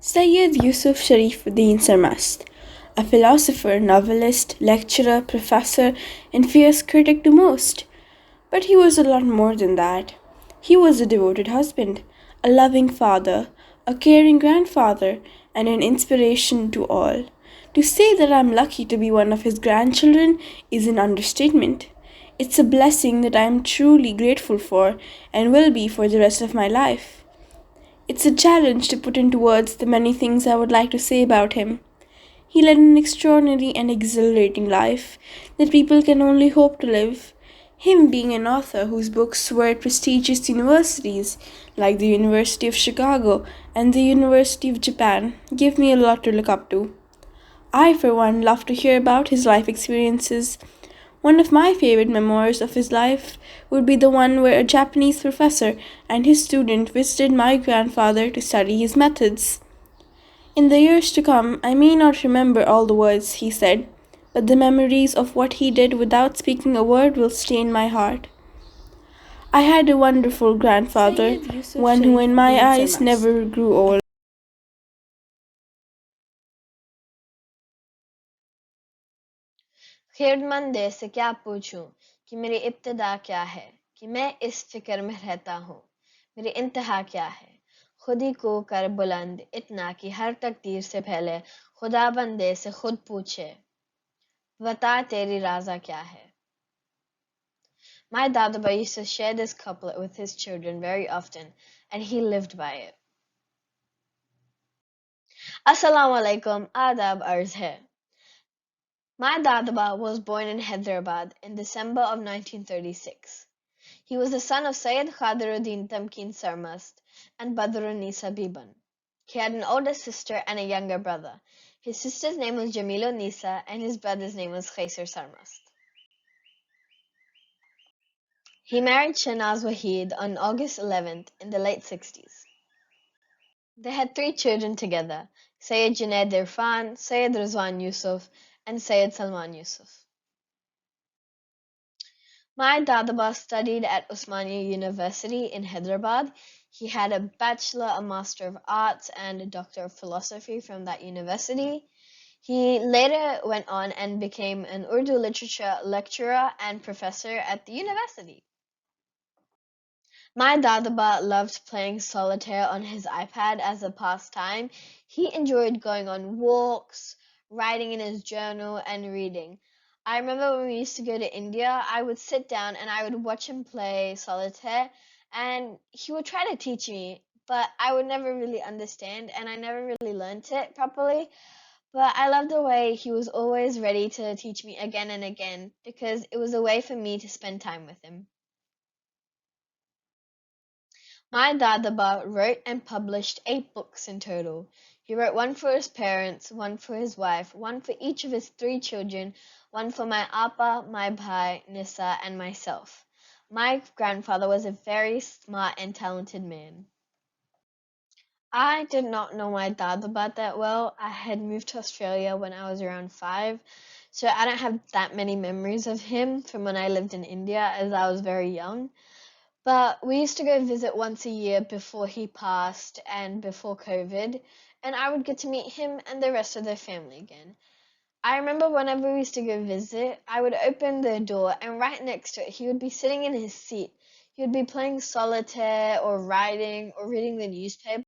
Syed Yousuf Shariffudin Sarmast, a philosopher, novelist, lecturer, professor, and fierce critic to most. But he was a lot more than that. He was a devoted husband, a loving father, a caring grandfather, and an inspiration to all. To say that I'm lucky to be one of his grandchildren is an understatement. It's a blessing that I am truly grateful for and will be for the rest of my life. It's a challenge to put into words the many things I would like to say about him. He led an extraordinary and exhilarating life that people can only hope to live. Him being an author whose books were at prestigious universities like the University of Chicago and the University of Japan gave me a lot to look up to. I, for one, love to hear about his life experiences. One of my favorite memoirs of his life would be the one where a Japanese professor and his student visited my grandfather to study his methods. In the years to come, I may not remember all the words he said, but the memories of what he did without speaking a word will stay in my heart. I had a wonderful grandfather, one who in my eyes never grew old. खैरमंदे से क्या पूछूं कि मेरी इब्तिदा क्या है कि मैं इस फिक्र में रहता हूँ मेरी इंतहा क्या है खुद ही को कर बुलंद इतना कि हर तकदीर से पहले खुदा बंदे से खुद पूछे बता तेरी राजा क्या है My Dadaba used to share this couplet with his children very often, and he lived by it. Assalamu alaikum, adab arz hai. My Dadaba was born in Hyderabad in December of 1936. He was the son of Syed Khadiruddin Tamkin Sarmast and Badrun Nisa Biban. He had an older sister and a younger brother. His sister's name was Jamilo Nisa and his brother's name was Khaisar Sarmast. He married Shanaz Wahid on August 11th in the late 60s. They had three children together, Syed Junaid Irfan, Syed Rizwan Yusuf, and Syed Salman Yusuf. My Dadaba studied at Osmania University in Hyderabad. He had a bachelor, a master of arts, and a doctor of philosophy from that university. He later went on and became an Urdu literature lecturer and professor at the university. My Dadaba loved playing solitaire on his iPad as a pastime. He enjoyed going on walks, writing in his journal, and reading. I remember when we used to go to India, I would sit down and I would watch him play solitaire, and he would try to teach me, but I would never really understand, and I never really learnt it properly. But I loved the way he was always ready to teach me again and again because it was a way for me to spend time with him. My Dadaba wrote and published 8 books in total. He wrote one for his parents, one for his wife, one for each of his 3 children, one for my Appa, my Bhai, Nisa, and myself. My grandfather was a very smart and talented man. I did not know my Dadaba that well. I had moved to Australia when I was around 5, so I don't have that many memories of him from when I lived in India as I was very young. But we used to go visit once a year before he passed and before COVID, and I would get to meet him and the rest of their family again. I remember whenever we used to go visit, I would open the door, and right next to it, he would be sitting in his seat. He would be playing solitaire or writing or reading the newspaper.